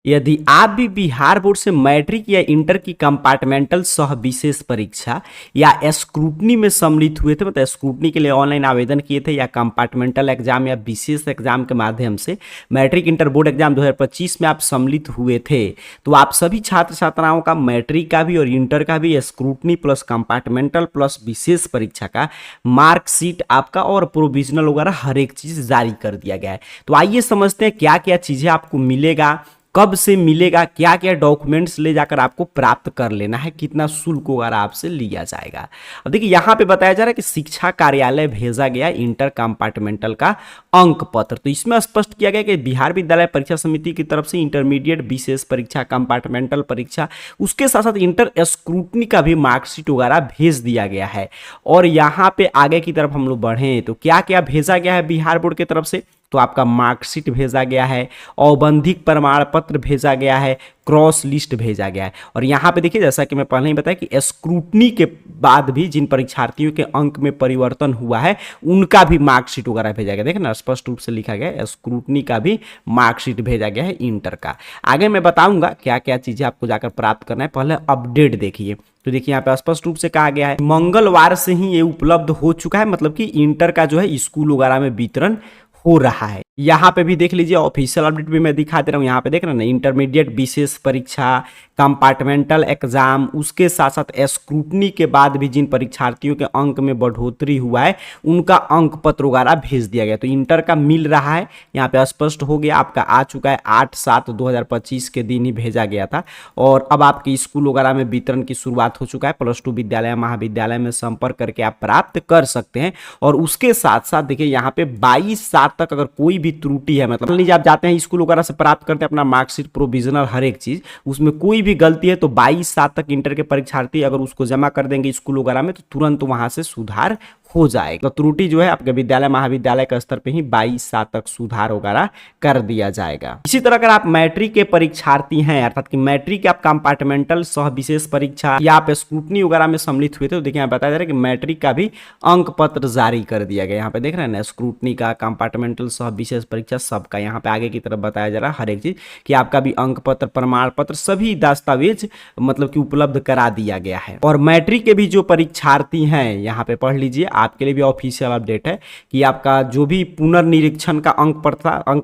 यदि आप भी बिहार बोर्ड से मैट्रिक या इंटर की कंपार्टमेंटल सह विशेष परीक्षा या स्क्रूटनी में सम्मिलित हुए थे, मतलब स्क्रूटनी के लिए ऑनलाइन आवेदन किए थे या कंपार्टमेंटल एग्जाम या विशेष एग्जाम के माध्यम से मैट्रिक इंटर बोर्ड एग्जाम 2025 में आप सम्मिलित हुए थे, तो आप सभी छात्र छात्राओं का मैट्रिक का भी और इंटर का भी स्क्रूटनी प्लस कंपार्टमेंटल प्लस विशेष परीक्षा का मार्कशीट आपका और प्रोविजनल वगैरह हर एक चीज जारी कर दिया गया है। तो आइए समझते हैं क्या क्या चीजें आपको मिलेगा, कब से मिलेगा, क्या क्या डॉक्यूमेंट्स ले जाकर आपको प्राप्त कर लेना है, कितना शुल्क वगैरह आपसे लिया जाएगा। अब देखिए यहाँ पे बताया जा रहा है कि शिक्षा कार्यालय भेजा गया इंटर कंपार्टमेंटल का अंक पत्र। तो इसमें स्पष्ट किया गया कि बिहार विद्यालय परीक्षा समिति की तरफ से इंटरमीडिएट विशेष परीक्षा, कंपार्टमेंटल परीक्षा, उसके साथ साथ इंटर स्क्रूटनी का भी मार्कशीट वगैरह भेज दिया गया है। और यहाँ पे आगे की तरफ हम लोग बढ़े तो क्या क्या भेजा गया है बिहार बोर्ड की तरफ से, तो आपका मार्कशीट भेजा गया है, औबंधिक प्रमाण पत्र भेजा गया है, क्रॉस लिस्ट भेजा गया है। और यहाँ पे देखिए जैसा कि मैं पहले ही बताया कि स्क्रूटनी के बाद भी जिन परीक्षार्थियों के अंक में परिवर्तन हुआ है उनका भी मार्कशीट वगैरह भेजा गया। देखिए ना स्पष्ट रूप से लिखा गया है स्क्रूटनी का भी मार्कशीट भेजा गया है इंटर का। आगे मैं बताऊंगा क्या क्या चीजें आपको जाकर प्राप्त करना है, पहले अपडेट देखिए। तो देखिए यहाँ पे स्पष्ट रूप से कहा गया है मंगलवार से ही ये उपलब्ध हो चुका है, मतलब कि इंटर का जो है स्कूल वगैरह में वितरण हो रहा है। यहाँ पे भी देख लीजिए ऑफिशियल अपडेट भी मैं दिखा दे रहा हूँ। यहाँ पे देख रहे हैं ना इंटरमीडिएट विशेष परीक्षा, कंपार्टमेंटल एग्जाम, उसके साथ साथ स्क्रूटनी के बाद भी जिन परीक्षार्थियों के अंक में बढ़ोतरी हुआ है उनका अंक पत्र वगैरह भेज दिया गया। तो इंटर का मिल रहा है, यहाँ पे स्पष्ट हो गया, आपका आ चुका है 8/7/2025 के दिन ही भेजा गया था। और अब आपके स्कूल वगैरह में वितरण की शुरुआत हो चुका है। +2 विद्यालय महाविद्यालय में संपर्क करके आप प्राप्त कर सकते हैं। और उसके साथ साथ देखिए यहाँ पे 22/7 तक अगर कोई भी त्रुटि है, मतलब मान लीजिए आप जाते हैं स्कूल वगैरह से प्राप्त करते हैं अपना मार्कशीट प्रोविजनल हर एक चीज, उसमें कोई भी गलती है तो 22/7 तक इंटर के परीक्षार्थी अगर उसको जमा कर देंगे स्कूल वगैरह में तो तुरंत वहां से सुधार हो जाएगा। तो त्रुटि जो है आपके विद्यालय महाविद्यालय के स्तर पे ही 22/7 तक सुधार वगैरह कर दिया जाएगा। इसी तरह अगर आप मैट्रिक के परीक्षार्थी हैं, अर्थात कि मैट्रिक आप कंपार्टमेंटल सह विशेष परीक्षा या आप स्क्रूटनी वगैरह में सम्मिलित हुए थे, तो देखिए यहाँ बताया जा रहा है कि मैट्रिक का भी अंक पत्र जारी कर दिया गया। यहाँ पे देख रहे हैं ना स्क्रूटनी का, कंपार्टमेंटल सह विशेष परीक्षा सबका यहाँ पे आगे की तरफ बताया जा रहा है हर एक चीज कि आपका भी अंक पत्र, प्रमाण पत्र, सभी दस्तावेज मतलब कि उपलब्ध करा दिया गया है। और मैट्रिक के भी जो परीक्षार्थी हैं यहाँ पे पढ़ लीजिए, आपके लिए भी ऑफिशियल अपडेट है कि आपका जो भी पुनर्निरीक्षण का अंक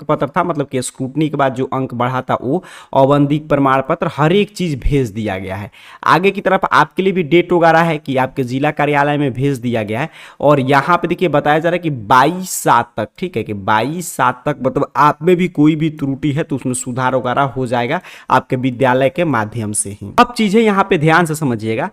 पत्र था, मतलब कि स्क्रूटनी के बाद जो अंक बढ़ा था वो, औबंधिक प्रमाण पत्र, हर एक चीज भेज दिया गया है। आगे की तरफ आपके लिए भी डेट वगैरह है कि आपके जिला कार्यालय में भेज दिया गया है। और यहाँ पे देखिए बताया जा रहा है कि 22/7 तक, ठीक है कि 22/7 तक मतलब आप में भी कोई भी त्रुटि है तो उसमें सुधार वगैरह हो जाएगा आपके विद्यालय के माध्यम से ही। अब चीजें यहाँ पे ध्यान से समझिएगा,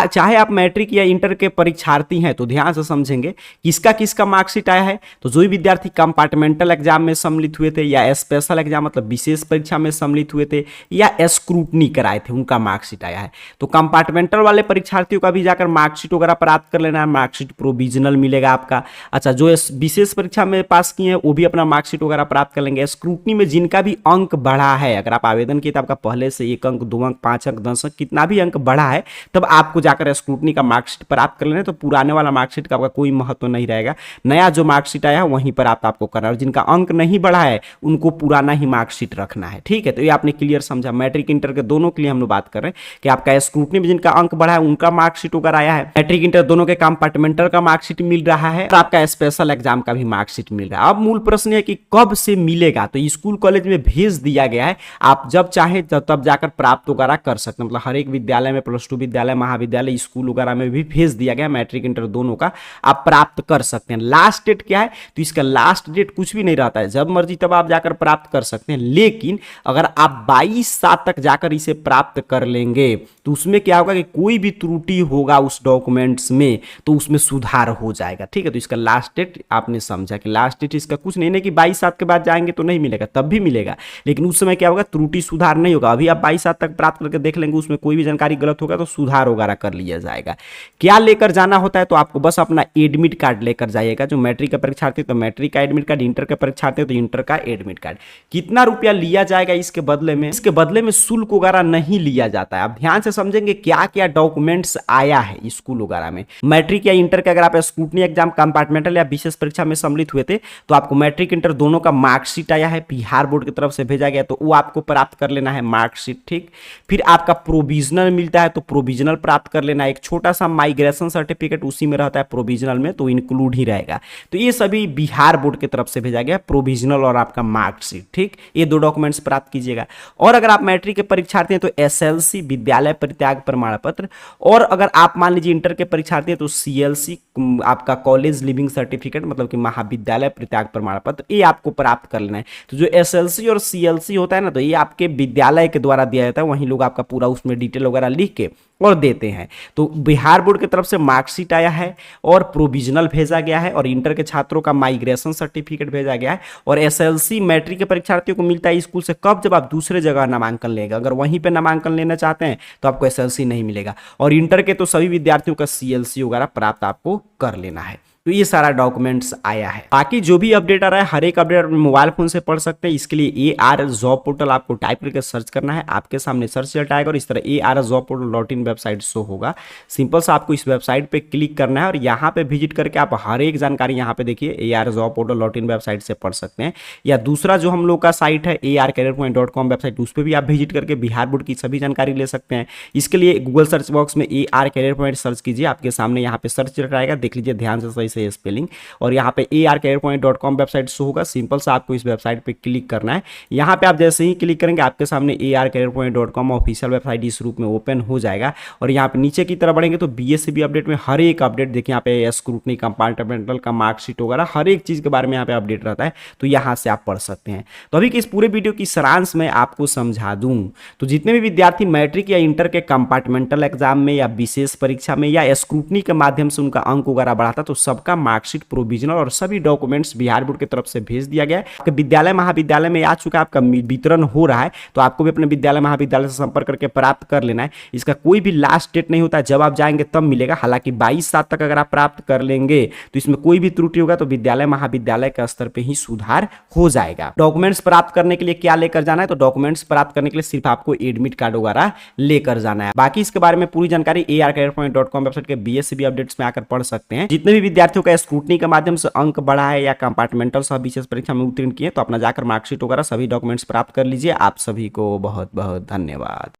चाहे आप मैट्रिक या इंटर के परीक्षार्थी हैं तो ध्यान से समझेंगे किसका किसका मार्कशीट आया है। तो जो भी विद्यार्थी कंपार्टमेंटल एग्जाम में सम्मिलित हुए थे या स्पेशल एग्जाम मतलब विशेष परीक्षा में सम्मिलित हुए थे या स्क्रूटनी कराए थे उनका मार्कशीट आया है। तो कंपार्टमेंटल वाले परीक्षार्थियों का भी जाकर मार्कशीट वगैरह प्राप्त कर लेना है, मार्कशीट प्रोविजनल मिलेगा आपका। अच्छा, जो विशेष परीक्षा में पास किए हैं वो भी अपना मार्कशीट वगैरह प्राप्त कर लेंगे। स्क्रूटनी में जिनका भी अंक बढ़ा है, अगर आप आवेदन किए तो आपका पहले से 1 अंक, 2 अंक, 5 अंक, 10 अंक, कितना भी अंक बढ़ा है तब आपको जाकर स्क्रूटनी का मार्कशीट प्राप्त कर लेना है। तो पुराने वाला मार्कशीट का आपका कोई महत्व नहीं रहेगा, नया जो मार्कशीट आया है वहीं पर आपको करना है। और जिनका अंक नहीं बढ़ा है उनको पुराना ही मार्कशीट रखना है, ठीक है। तो ये आपने क्लियर समझा, मैट्रिक इंटर के दोनों के लिए हम लोग बात कर रहे हैं कि आपका स्क्रूटनी में जिनका अंक बढ़ा है उनका मार्कशीट वगैरह आया है, मैट्रिक इंटर दोनों के कंपार्टमेंटल का मार्कशीट मिल रहा है, और आपका स्पेशल एग्जाम का भी मार्कशीट मिल रहा है। अब मूल प्रश्न है कि कब से मिलेगा, तो स्कूल कॉलेज में भेज दिया गया है, आप जब चाहे तब जाकर प्राप्त वगैरह कर सकते हैं। मतलब हर एक विद्यालय में, +2 विद्यालय महाविद्यालय स्कूल वगैरह में भी भेज दिया गया, मैट्रिक इंटर दोनों का आप प्राप्त कर सकते हैं। लास्ट डेट क्या है, तो इसका लास्ट डेट कुछ भी नहीं रहता है, जब मर्जी तब आप जाकर प्राप्त कर सकते हैं। लेकिन अगर आप 22/7 तक जाकर इसे प्राप्त कर लेंगे तो उसमें क्या होगा कि कोई भी त्रुटि होगा उस डॉक्यूमेंट्स में तो उसमें सुधार हो जाएगा, ठीक है। तो इसका लास्ट डेट आपने समझा कि लास्ट डेट इसका कुछ नहीं है कि 22/7 के बाद जाएंगे तो नहीं मिलेगा, तब भी मिलेगा, लेकिन उस समय क्या होगा, त्रुटि सुधार नहीं होगा। अभी आप 22/7 तक प्राप्त करके देख लेंगे, उसमें कोई भी जानकारी गलत होगा तो सुधार वगैरह कर लिया जाएगा। क्या लेकर जाना होता है, तो आपको बस अपना अपना एडमिट कार्ड लेकर जाइएगा। जो मैट्रिक के परीक्षार्थी तो मैट्रिक का एडमिट कार्ड, इंटर के परीक्षार्थी तो इंटर का एडमिट कार्ड। कितना रुपया लिया जाएगा इसके बदले में? इसके बदले में शुल्क वगैरह नहीं लिया जाता है। आप ध्यान से समझेंगे क्या क्या डॉक्यूमेंट्स आया है स्कूल वगैरह में। मैट्रिक या इंटर के अगर आप स्क्रूटनी एग्जाम कंपार्टमेंटल या विशेष परीक्षा में सम्मिलित हुए थे तो आपको मैट्रिक इंटर दोनों का मार्कशीट आया है, बिहार बोर्ड की तरफ से भेजा गया, तो वो आपको प्राप्त कर लेना है मार्कशीट। ठीक, फिर आपका प्रोविजनल मिलता है तो प्रोविजनल प्राप्त कर लेना है। एक छोटा सा माइग्रेशन सर्टिफिकेट उसी में रहता है प्रोविजनल में, तो इंक्लूड ही रहेगा। तो ये सभी बिहार बोर्ड की तरफ से भेजा गया, प्रोविजनल और आपका मार्कशीट। ठीक, ये दो डॉक्यूमेंट्स प्राप्त कीजिएगा। और अगर आप मैट्रिक के परीक्षार्थी हैं तो एसएलसी विद्यालय परित्याग प्रमाण पत्र, और अगर आप मान लीजिए इंटर के परीक्षार्थी हैं तो सीएलसी आपका कॉलेज लिविंग सर्टिफिकेट, मतलब कि महाविद्यालय परित्याग प्रमाण पत्र, ये आपको प्राप्त कर लेना है। तो जो एसएलसी और सीएलसी होता है ना, तो ये आपके विद्यालय के द्वारा दिया जाता है, वहीं लोग आपका पूरा उसमें डिटेल वगैरह लिख के और देते हैं। तो बिहार बोर्ड की तरफ से मार्कशीट आया है और प्रोविजनल भेजा गया है, और इंटर के छात्रों का माइग्रेशन सर्टिफिकेट भेजा गया है। और एसएलसी मैट्रिक के परीक्षार्थियों को मिलता है स्कूल से कब? जब आप दूसरे जगह नामांकन लेगा। अगर वहीं पे नामांकन लेना चाहते हैं तो आपको एसएलसी नहीं मिलेगा। और इंटर के तो सभी विद्यार्थियों का सीएलसी वगैरह प्राप्त आपको कर लेना है। तो ये सारा डॉक्यूमेंट्स आया है। बाकी जो भी अपडेट आ रहा है हर एक अपडेट अपने मोबाइल फोन से पढ़ सकते हैं। इसके लिए AR जॉब पोर्टल आपको टाइप करके सर्च करना है, आपके सामने सर्च रिजल्ट आएगा और इस तरह ARjobportal.in वेबसाइट शो होगा। सिंपल सा आपको इस वेबसाइट पे क्लिक करना है और यहाँ पे विजिट करके आप हर एक जानकारी यहाँ पे देखिए ARjobportal.in वेबसाइट से पढ़ सकते हैं। या दूसरा जो हम लोग का साइट है ARcareerpoint.com वेबसाइट, उस पर भी आप विजिट करके बिहार बोर्ड की सभी जानकारी ले सकते हैं। इसके लिए गूगल सर्च बॉक्स में AR कैरियर पॉइंट सर्च कीजिए, आपके सामने यहाँ पे सर्च रिजल्ट आएगा, देख लीजिए ध्यान से सही से स्पेलिंग। और यहाँ पे ARcareerpoint.com वेबसाइट शो होगा। सिंपल सा आपको इस वेबसाइट पे क्लिक करना है। यहाँ पे आप जैसे ही क्लिक करेंगे आपके सामने ARcareerpoint.com ऑफिशियल वेबसाइट इस रूप में ओपन हो जाएगा। और यहाँ पे नीचे की तरफ बढ़ेंगे तो BSCB अपडेट में हर एक अपडेट देखिए, यहाँ पे स्क्रूटनी कंपार्टमेंटल का मार्कशीट वगैरह हर एक चीज के बारे में यहाँ पे अपडेट रहता है, तो यहाँ से आप पढ़ सकते हैं। तो अभी के इस पूरे वीडियो की सारांश में आपको समझा दूं तो जितने भी विद्यार्थी मैट्रिक या इंटर के कंपार्टमेंटल एग्जाम में या विशेष परीक्षा में या स्क्रूटनी के माध्यम से उनका अंक वगैरह बढ़ा था, तो सबका मार्कशीट, प्रोविजनल और सभी डॉक्यूमेंट्स बिहार बोर्ड की तरफ से भेज दिया गया है। आपके विद्यालय महाविद्यालय में आ चुका है, आपका वितरण हो रहा है, तो आपको भी अपने विद्यालय महाविद्यालय से संपर्क करके प्राप्त कर लेना है। इसका कोई भी लास्ट डेट नहीं होता, जब आप जाएंगे तब मिलेगा। हालांकि 22/7 तक अगर आप प्राप्त कर लेंगे तो इसमें कोई भी त्रुटि होगा तो विद्यालय महाविद्यालय के स्तर पे ही सुधार हो जाएगा। डॉक्यूमेंट्स प्राप्त करने के लिए क्या लेकर जाना है? तो डॉक्यूमेंट्स प्राप्त करने के लिए सिर्फ आपको एडमिट कार्ड वगैरह लेकर जाना है। बाकी इसके बारे में पूरी जानकारी ARcareerpoint.com वेबसाइट के BSCB अपडेट्स में आकर पढ़ सकते हैं। जितने भी विद्यार्थियों का स्क्रूटनी के माध्यम से अंक बढ़ा है या कंपार्टमेंटल सह विशेष परीक्षा में उत्तीर्ण किए, तो अपना जाकर मार्कशीट वगैरह सभी डॉक्यूमेंट्स प्राप्त कर लीजिए। आप सभी को बहुत बहुत धन्यवाद।